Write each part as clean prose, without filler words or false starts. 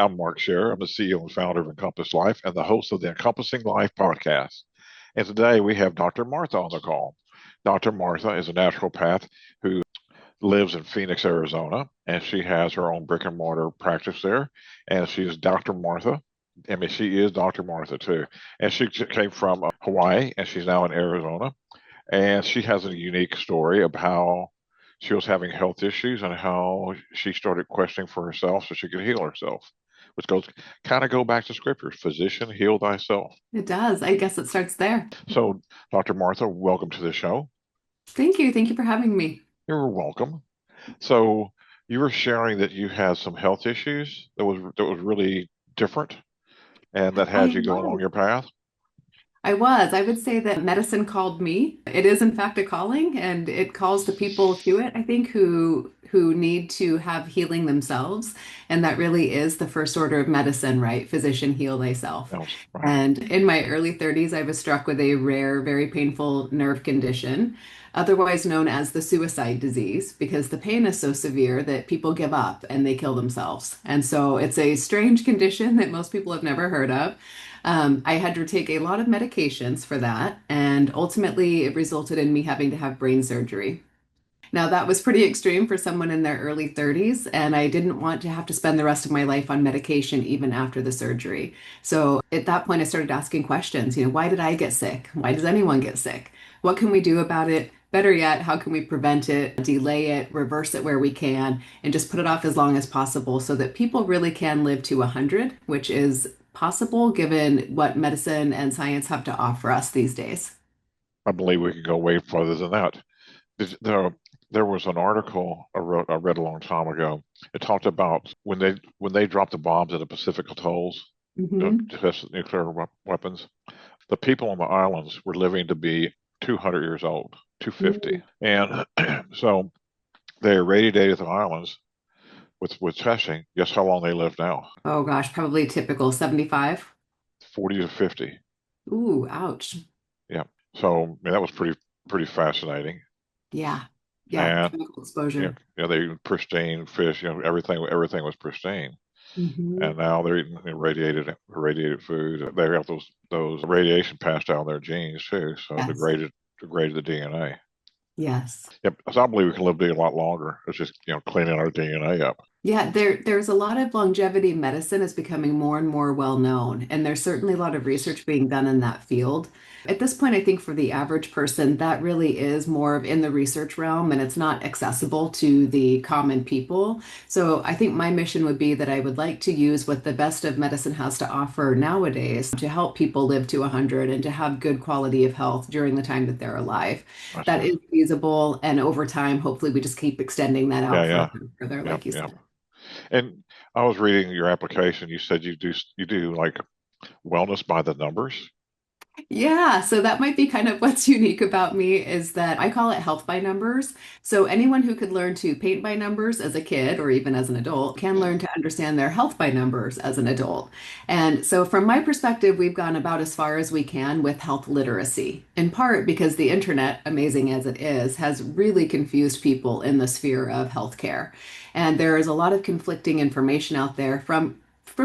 I'm Mark Scherer. I'm the CEO and founder of Encompass Life and the host of the Encompassing Life Podcast. And today we have Dr. Martha on the call. Dr. Martha is a naturopath who lives in Phoenix, Arizona, and she has her own brick and mortar practice there. And she's Dr. Martha. I mean, she is Dr. Martha too. And she came from Hawaii, and she's now in Arizona. And she has a unique story of how she was having health issues and how she started questioning for herself so she could heal herself, which goes kind of go back to scriptures, physician, heal thyself. It does. I guess it starts there. So, Dr. Martha, welcome to the show. Thank you. Thank you for having me. You're welcome. So, you were sharing that you had some health issues that was really different and that had I you go along was. your path. I would say that medicine called me. It is in fact a calling, and it calls the people to it, I think, who need to have healing themselves. And that really is the first order of medicine, right? Physician, heal thyself. That was right. And in my early 30s, I was struck with a rare, very painful nerve condition, otherwise known as the suicide disease, because the pain is so severe that people give up and they kill themselves. And so it's a strange condition that most people have never heard of. I had to take a lot of medications for that, and ultimately it resulted in me having to have brain surgery. Now, that was pretty extreme for someone in their early 30s, and I didn't want to have to spend the rest of my life on medication even after the surgery. So at that point, I started asking questions. Why did I get sick? Why does anyone get sick? What can we do about it? Better yet, how can we prevent it, delay it, reverse it where we can, and just put it off as long as possible so that people really can live to 100, which is possible given what medicine and science have to offer us these days. I believe we could go way further than that. There, there was an article I read a long time ago. It talked about when they dropped the bombs at the Pacific atolls Hmm. to test nuclear weapons. The people on the islands were living to be 200 years old, 250, and so they irradiated the islands with testing. Guess how long they live now? Oh gosh, probably typical 75. 40 to 50. Ooh, ouch. Yeah. So I mean, that was pretty fascinating. Yeah. Yeah. And Chemical exposure. they pristine fish. Everything was pristine. Hmm. And now they're eating irradiated food. They have those radiation passed down their genes too, so Yes. degraded the DNA. Yes. Yep, so I believe we can live to be a lot longer. It's just cleaning our DNA up. Yeah, there's a lot of longevity medicine is becoming more and more well known, and there's certainly a lot of research being done in that field. At this point, I think for the average person, that really is more of in the research realm and it's not accessible to the common people. So I think my mission would be that I would like to use what the best of medicine has to offer nowadays to help people live to 100 and to have good quality of health during the time that they're alive. I That see. is feasible, and over time, hopefully, we just keep extending that Yeah, out further yeah, and further, yep, like you yep. said. And I was reading your application. You said you do like wellness by the numbers. Yeah, so that might be kind of what's unique about me is that I call it health by numbers. So anyone who could learn to paint by numbers as a kid or even as an adult can learn to understand their health by numbers as an adult. And so from my perspective, we've gone about as far as we can with health literacy, in part because the internet, amazing as it is, has really confused people in the sphere of healthcare. And there is a lot of conflicting information out there from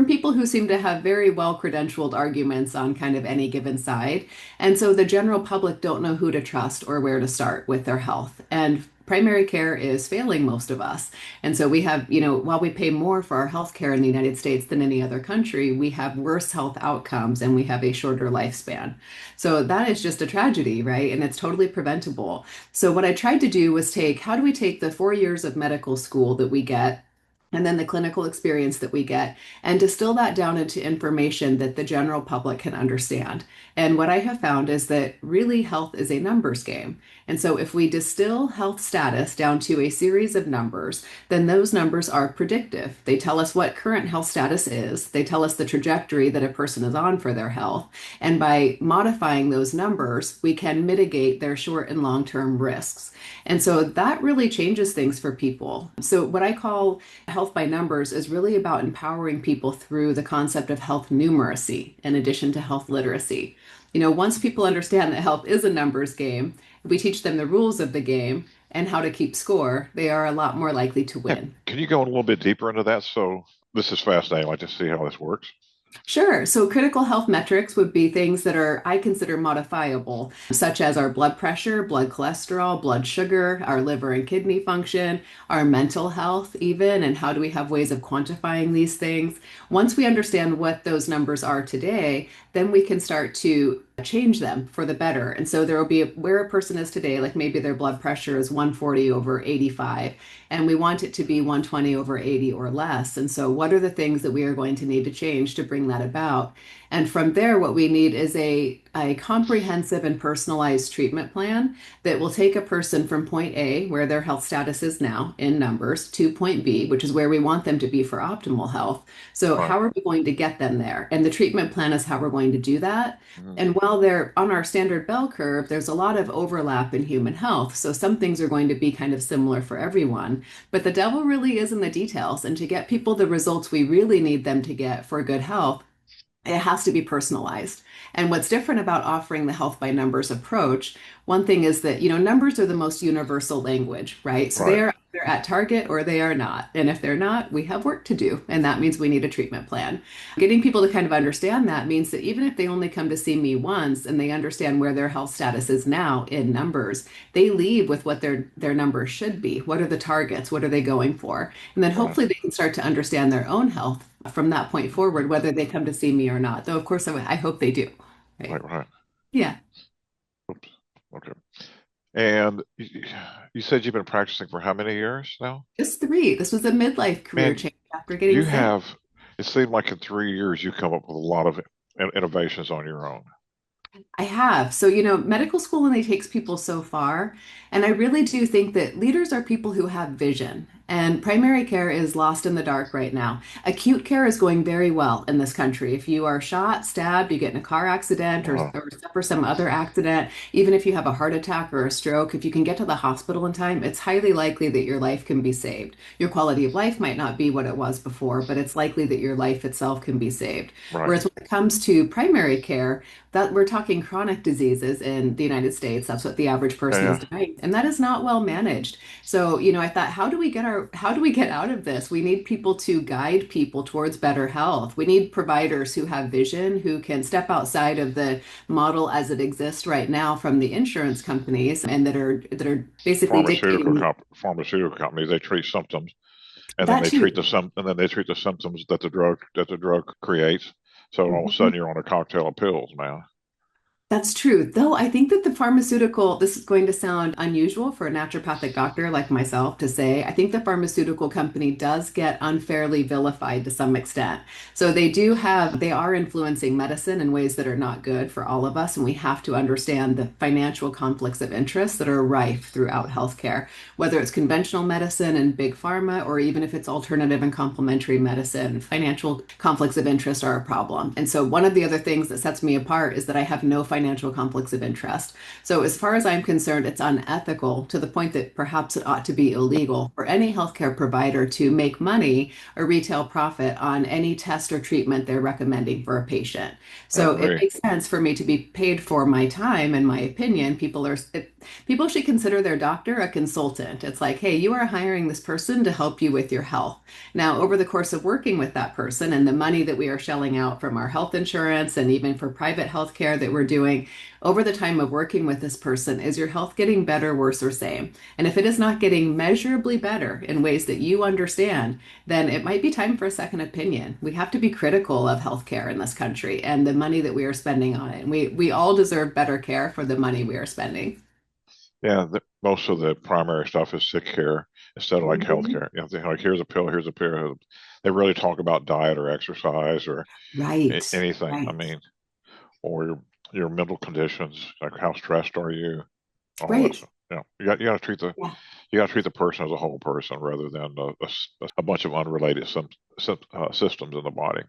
people who seem to have very well credentialed arguments on kind of any given side. And so the general public don't know who to trust or where to start with their health. And primary care is failing most of us. And so we have, while we pay more for our health care in the United States than any other country, we have worse health outcomes and we have a shorter lifespan. So that is just a tragedy, right? And it's totally preventable. So what I tried to do was how do we take the 4 years of medical school that we get and then the clinical experience that we get, and distill that down into information that the general public can understand. And what I have found is that really health is a numbers game. And so if we distill health status down to a series of numbers, then those numbers are predictive. They tell us what current health status is, they tell us the trajectory that a person is on for their health. And by modifying those numbers, we can mitigate their short and long term risks. And so that really changes things for people. So, what I call health by numbers is really about empowering people through the concept of health numeracy in addition to health literacy. Once people understand that health is a numbers game, we teach them the rules of the game and how to keep score, they are a lot more likely to Yeah, win. can you go a little bit deeper into that? So this is fascinating. I'd like to see how this works. Sure. So critical health metrics would be things that are, I consider modifiable, such as our blood pressure, blood cholesterol, blood sugar, our liver and kidney function, our mental health, even, and how do we have ways of quantifying these things. Once we understand what those numbers are today, then we can start to change them for the better. And so there will be where a person is today, like maybe their blood pressure is 140 over 85, and we want it to be 120 over 80 or less. And so what are the things that we are going to need to change to bring that about? And from there, what we need is a comprehensive and personalized treatment plan that will take a person from point A, where their health status is now in numbers, to point B, which is where we want them to be for optimal health. So, Right. how are we going to get them there? And the treatment plan is how we're going to do that. Mhm. And while they're on our standard bell curve, there's a lot of overlap in human health. So, some things are going to be kind of similar for everyone. But the devil really is in the details. And to get people the results we really need them to get for good health, it has to be personalized. And what's different about offering the health by numbers approach, one thing is that, numbers are the most universal language, right? So they Right. are either at target or they are not. And if they're not, we have work to do. And that means we need a treatment plan. Getting people to kind of understand that means that even if they only come to see me once and they understand where their health status is now in numbers, they leave with what their numbers should be. What are the targets? What are they going for? And then Right. hopefully they can start to understand their own health from that point forward, whether they come to see me or not. Though, of course, I hope they do. Right. Right. Right. Yeah. Oops. Okay. And you said you've been practicing for how many years now? Just three. This was a midlife career Man, change after getting you sick. have, it seemed like in 3 years you come up with a lot of innovations on your own. I have. So, medical school only takes people so far. And I really do think that leaders are people who have vision. And primary care is lost in the dark right now. Acute care is going very well in this country. If you are shot, stabbed, you get in a car accident Uh, or suffer some other accident, even if you have a heart attack or a stroke, if you can get to the hospital in time, it's highly likely that your life can be saved. Your quality of life might not be what it was before, but it's likely that your life itself can be saved. right. Whereas when it comes to primary care, that we're talking chronic diseases in the United States. That's what the average Yeah. person is Yeah. dying, and that is not well managed. So, I thought, how do we get out of this? We need people to guide people towards better health. We need providers who have vision, who can step outside of the model as it exists right now from the insurance companies and that are basically dictating Pharmaceutical companies, they treat symptoms and then that they too. treat the symptoms that the drug creates. So all of a sudden Mhm. you're on a cocktail of pills, man. That's true. Though I think that this is going to sound unusual for a naturopathic doctor like myself to say, I think the pharmaceutical company does get unfairly vilified to some extent. So they are influencing medicine in ways that are not good for all of us. And we have to understand the financial conflicts of interest that are rife throughout healthcare, whether it's conventional medicine and big pharma, or even if it's alternative and complementary medicine, financial conflicts of interest are a problem. And so one of the other things that sets me apart is that I have no financial conflicts of interest. So, as far as I'm concerned, it's unethical to the point that perhaps it ought to be illegal for any healthcare provider to make money or retail profit on any test or treatment they're recommending for a patient. I So, it agree. makes sense for me to be paid for my time, in my opinion. People should consider their doctor a consultant. It's like, hey, you are hiring this person to help you with your health. Now, over the course of working with that person and the money that we are shelling out from our health insurance and even for private health care that we're doing, over the time of working with this person, is your health getting better, worse, or same? And if it is not getting measurably better in ways that you understand, then it might be time for a second opinion. We have to be critical of healthcare in this country and the money that we are spending on it. And we all deserve better care for the money we are spending. Yeah, most of the primary stuff is sick care instead of like health Mhm. care. Like here's a pill, here's a pill. They really talk about diet or exercise or Right, anything. I right, mean, or your mental conditions, like how stressed are you, all that right. stuff. You got to Yeah. you got to treat the person as a whole person rather than a bunch of unrelated systems in the body.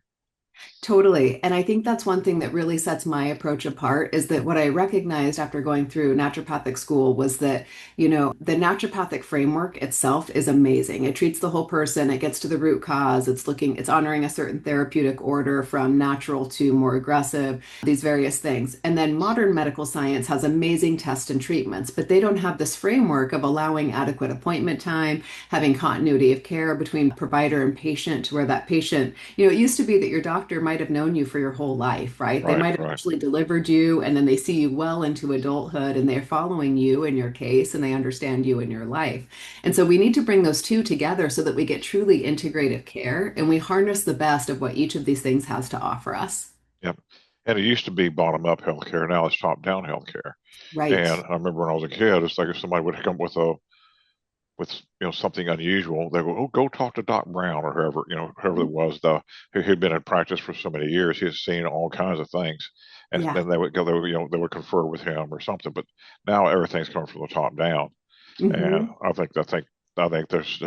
Totally. And I think that's one thing that really sets my approach apart is that what I recognized after going through naturopathic school was that, the naturopathic framework itself is amazing. It treats the whole person, it gets to the root cause, it's honoring a certain therapeutic order from natural to more aggressive, these various things. And then modern medical science has amazing tests and treatments, but they don't have this framework of allowing adequate appointment time, having continuity of care between provider and patient to where that patient, it used to be that your doctor might have known you for your whole life, right? They Right, might have right. actually delivered you and then they see you well into adulthood and they're following you in your case and they understand you in your life. And so we need to bring those two together so that we get truly integrative care and we harness the best of what each of these things has to offer us. Yep. And it used to be bottom up healthcare. Now it's top down healthcare. Right. And I remember when I was a kid, it's like if somebody would come with something unusual, they go, "Oh, go talk to Doc Brown or whoever whoever it was the who had been in practice for so many years. He had seen all kinds of things, and Yeah. then they would go, they would confer with him or something. But now everything's coming from the top down, and Hmm. I think that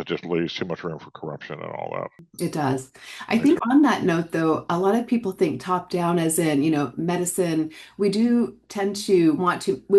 just leaves too much room for corruption and all that. It does. I Makes think it, on that note, though, a lot of people think top down as in, medicine. We do tend we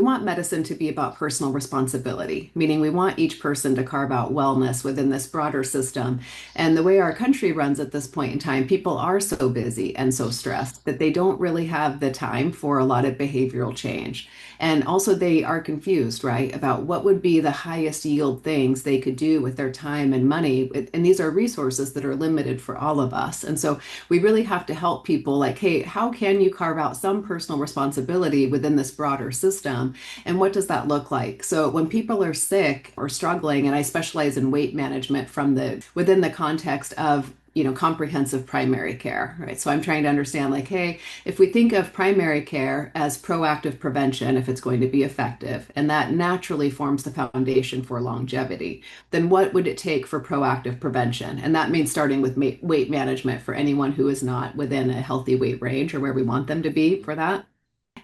want medicine to be about personal responsibility, meaning we want each person to carve out wellness within this broader system. And the way our country runs at this point in time, people are so busy and so stressed that they don't really have the time for a lot of behavioral change. And also, they are confused, right, about what would be the highest yield things they could do with their time and money. And these are resources that are limited for all of us. And so we really have to help people like, hey, how can you carve out some personal responsibility within this broader system? And what does that look like? So when people are sick or struggling, and I specialize in weight management from within the context of comprehensive primary care, right? So I'm trying to understand like, hey, if we think of primary care as proactive prevention, if it's going to be effective, and that naturally forms the foundation for longevity, then what would it take for proactive prevention? And that means starting with weight management for anyone who is not within a healthy weight range or where we want them to be for that.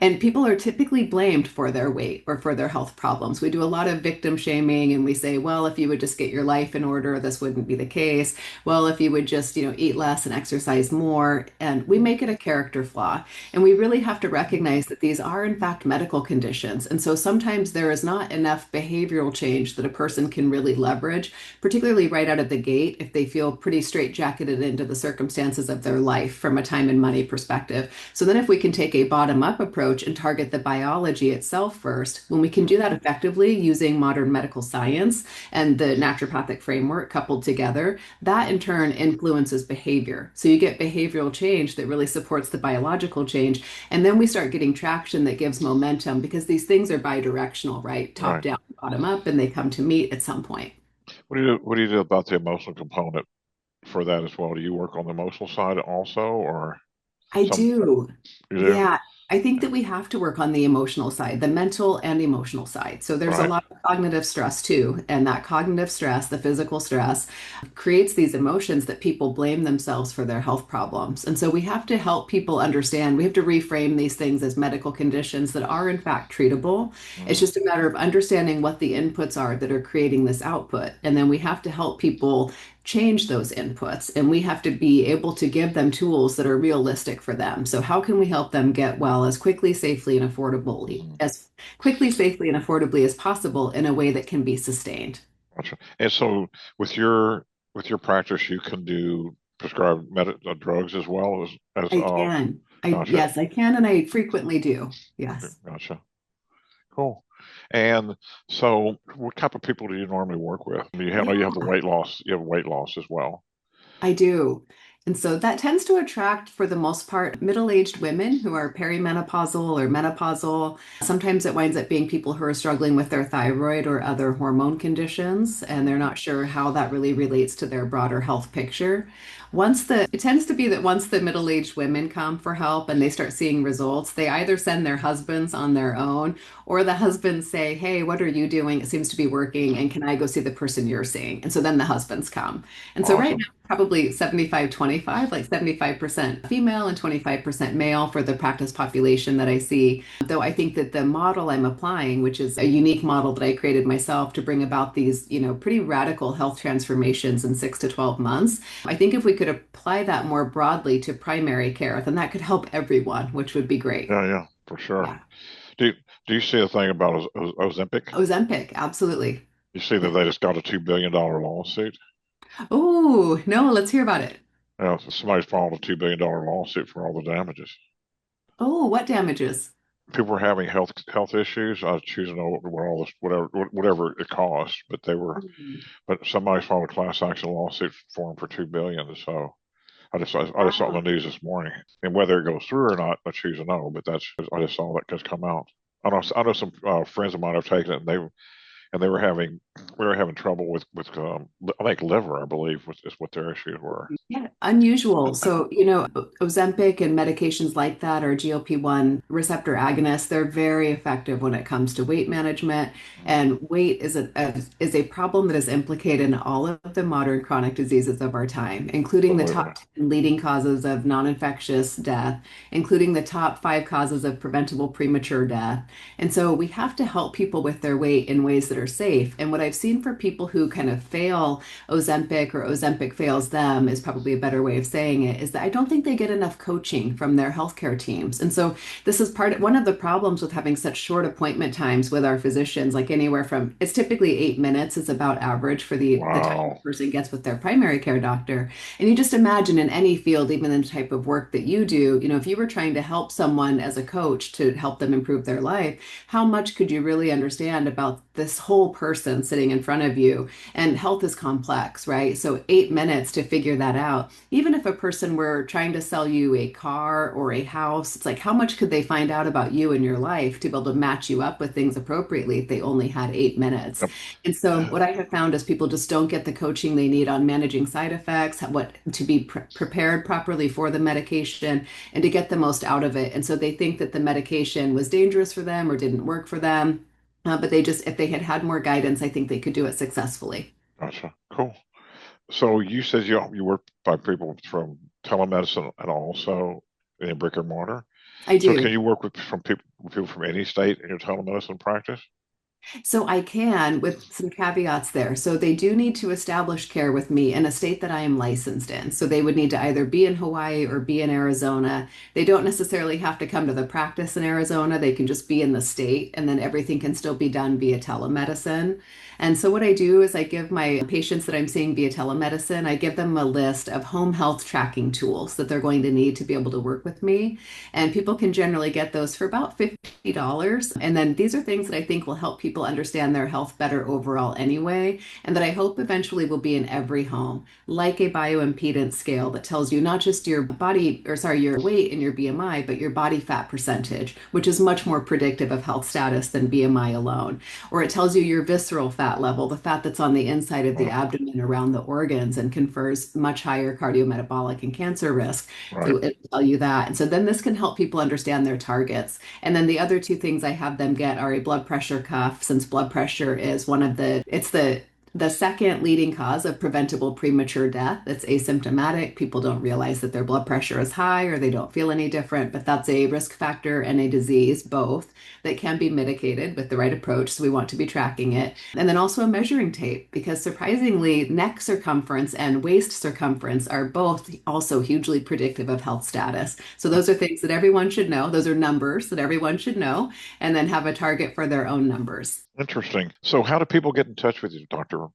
And people are typically blamed for their weight or for their health problems. We do a lot of victim shaming and we say, well, if you would just get your life in order, this wouldn't be the case. Well, if you would just, eat less and exercise more. And we make it a character flaw. And we really have to recognize that these are, in fact, medical conditions. And so sometimes there is not enough behavioral change that a person can really leverage, particularly right out of the gate if they feel pretty straitjacketed into the circumstances of their life from a time and money perspective. So then if we can take a bottom up approach and target the biology itself first, when we can do that effectively using modern medical science and the naturopathic framework coupled together, that in turn influences behavior. So you get behavioral change that really supports the biological change. And then we start getting traction that gives momentum because these things are bidirectional, right? Top right. down, bottom up, and they come to meet at some point. What do you do about the emotional component for that as well? Do you work on the emotional side also, or I some do. you do? Yeah. I think that we have to work on the emotional side, the mental and emotional side. So there's a Right. lot of cognitive stress too. And that cognitive stress, the physical stress, creates these emotions that people blame themselves for their health problems. And so we have to help people understand, we have to reframe these things as medical conditions that are in fact treatable. It's Mm, just a matter of understanding what the inputs are that are creating this output. And then we have to help people change those inputs and we have to be able to give them tools that are realistic for them. So how can we help them get well mhm. as quickly, safely, and affordably as possible in a way that can be sustained? Gotcha. And so with your practice, you can do prescribed drugs as well as I can. gotcha, Yes, I can, and I frequently do. Yes, gotcha. Cool. And so, what type of people do you normally work with? I know you have the yeah. weight loss. You have weight loss as well. I do. And so that tends to attract, for the most part, middle-aged women who are perimenopausal or menopausal. Sometimes it winds up being people who are struggling with their thyroid or other hormone conditions, and they're not sure how that really relates to their broader health picture. It tends to be that once the middle-aged women come for help and they start seeing results, they either send their husbands on their own, or the husbands say, hey, what are you doing? It seems to be working, and can I go see the person you're seeing? And so then the husbands come. And so right Awesome. probably 75-25 75, like 75% female and 25% male for the practice population that I see. Though I think that the model I'm applying, which is a unique model that I created myself to bring about these, pretty radical health transformations in 6 to 12 months, I think if we could apply that more broadly to primary care, then that could help everyone, which would be great. Yeah, yeah, for sure. Yeah. Do do you see a thing about Ozempic? Ozempic, absolutely. You see that they just got a $2 billion lawsuit? Oh, no, let's hear about it. Somebody's filed a $2 billion lawsuit for all the damages. Oh, what damages? People were having health issues. I was choosing what all this whatever it cost, Mm. but somebody filed a class action lawsuit for them for $2 billion. So I just saw the Wow. news this morning, and whether it goes through or not, I choose to know. But I just saw that just come out. I know some friends of mine have taken it, and we were having trouble with I think liver, I believe, is what their issues were. Yeah, unusual. So, Ozempic and medications like that or GLP-1 receptor agonists, they're very effective when it comes to weight management. And weight is a problem that is implicated in all of the modern chronic diseases of our time, including the Absolutely. top 10 leading causes of non-infectious death, including the top five causes of preventable premature death. And so we have to help people with their weight in ways that are safe. And what I've seen for people who kind of fail Ozempic or Ozempic fails them is probably a better way of saying it, is that I don't think they get enough coaching from their healthcare teams. And so this is one of the problems with having such short appointment times with our physicians, like anywhere from, it's typically 8 minutes is about average for the time a Wow. person gets with their primary care doctor. And you just imagine in any field, even in the type of work that you do, if you were trying to help someone as a coach to help them improve their life, how much could you really understand about this whole person sitting in front of you? And health is complex, right? So 8 minutes to figure that out. Even if a person were trying to sell you a car or a house, it's like how much could they find out about you and your life to be able to match you up with things appropriately if they only had 8 minutes? Yep. And so what I have found is people just don't get the coaching they need on managing side effects, what to be prepared properly for the medication and to get the most out of it. And so they think that the medication was dangerous for them or didn't work for them. But if they had had more guidance, I think they could do it successfully. Gotcha. Cool. So you said you work by people from telemedicine and also in brick and mortar. I So can do. you work with people from any state in your telemedicine practice? So I can with some caveats there. So they do need to establish care with me in a state that I am licensed in. So they would need to either be in Hawaii or be in Arizona. They don't necessarily have to come to the practice in Arizona. They can just be in the state and then everything can still be done via telemedicine. And so what I do is I give my patients that I'm seeing via telemedicine, I give them a list of home health tracking tools that they're going to need to be able to work with me. And people can generally get those for about $50. And then these are things that I think will help people understand their health better overall anyway, and that I hope eventually will be in every home, like a bioimpedance scale that tells you not just your body, or sorry, your weight and your BMI, but your body fat percentage, which is much more predictive of health status than BMI alone. Or it tells you your visceral fat level, the fat that's on the inside of the Oh, abdomen around the organs and confers much higher cardiometabolic and cancer risk. right. So it'll tell you that. And so then this can help people understand their targets. And then the other two things I have them get are a blood pressure cuff, since blood pressure is it's the second leading cause of preventable premature death. It's asymptomatic. People don't realize that their blood pressure is high or they don't feel any different, but that's a risk factor and a disease, both, that can be mitigated with the right approach. So we want to be tracking it. And then also a measuring tape, because surprisingly, neck circumference and waist circumference are both also hugely predictive of health status. So those are things that everyone should know. Those are numbers that everyone should know, and then have a target for their own numbers. Interesting. So how do people get in touch with you, Dr.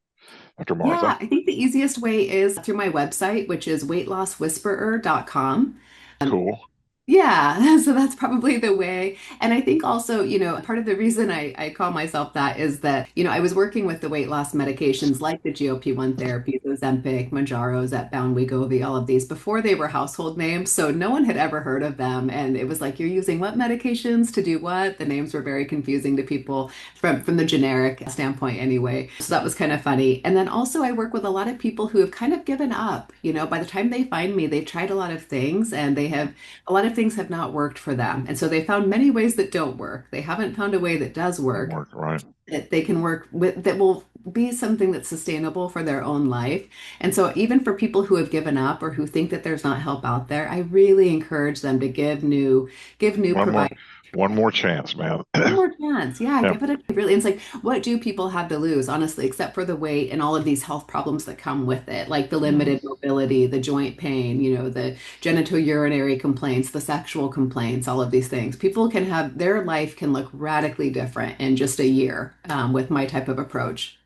Yeah, Martha? I think the easiest way is through my website, which is weightlosswhisperer.com. Cool. Yeah, so that's probably the way. And I think also, part of the reason I call myself that is that, I was working with the weight loss medications like the GLP-1 therapies, Ozempic, Mounjaro, Zepbound, Wegovy, all of these before they were household names. So no one had ever heard of them. And it was like, you're using what medications to do what? The names were very confusing to people from the generic standpoint anyway. So that was kind of funny. And then also I work with a lot of people who have kind of given up. By the time they find me, they've tried a lot of things and a lot of things have not worked for them. And so they found many ways that don't work. They haven't found a way that does Don't work, work, right. that they can work with, that will be something that's sustainable for their own life. And so even for people who have given up or who think that there's not help out there, I really encourage them to give new One more, providers one more chance, man. one more chance. Yeah, Yeah. give it a really. It's like, what do people have to lose, honestly, except for the weight and all of these health problems that come with it, like the Mm. limited mobility, the joint pain, the genitourinary complaints, the sexual complaints, all of these things. People can have their life can look radically different in just a year with my type of approach.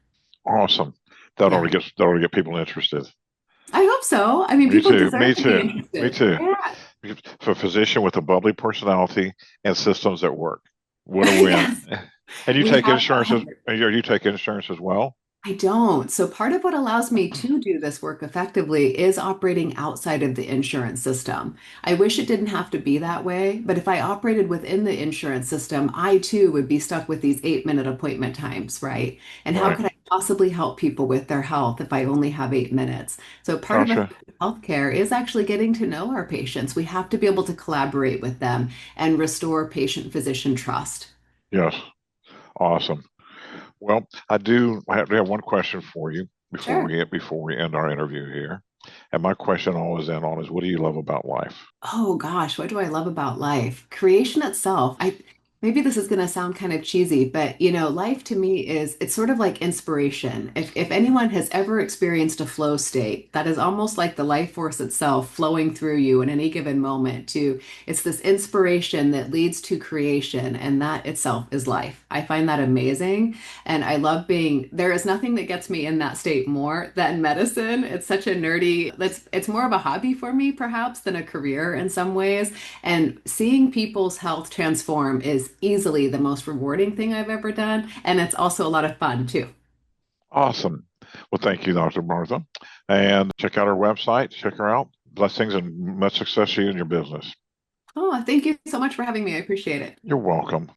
Awesome. Yeah, That ought to get people interested. I hope so. I mean, Me people too. Me deserve to be too. Me interested. too. Yeah. For a physician with a bubbly personality and systems that work. What a win. Yes, And you we take have insurance that. you take insurance as well? I don't. So part of what allows me to do this work effectively is operating outside of the insurance system. I wish it didn't have to be that way, but if I operated within the insurance system, I too would be stuck with these 8-minute appointment times, right? And how Right. could I possibly help people with their health if I only have 8 minutes? So part of Gotcha. effective healthcare is actually getting to know our patients. We have to be able to collaborate with them and restore patient-physician trust. Yes. Awesome. Well, I have one question for you Sure. before we end our interview here. And my question always end on is what do you love about life? Oh gosh, what do I love about life? Creation itself. I maybe this is going to sound kind of cheesy, but life to me is it's sort of like inspiration. If anyone has ever experienced a flow state, that is almost like the life force itself flowing through you in any given moment to it's this inspiration that leads to creation, and that itself is life. I find that amazing, and I love being there is nothing that gets me in that state more than medicine. It's such a nerdy, it's more of a hobby for me perhaps than a career in some ways. And seeing people's health transform is easily the most rewarding thing I've ever done. And it's also a lot of fun too. Awesome. Well, thank you, Dr. Martha. And check out our website. Check her out. Blessings and much success to you in your business. Oh, thank you so much for having me. I appreciate it. You're welcome.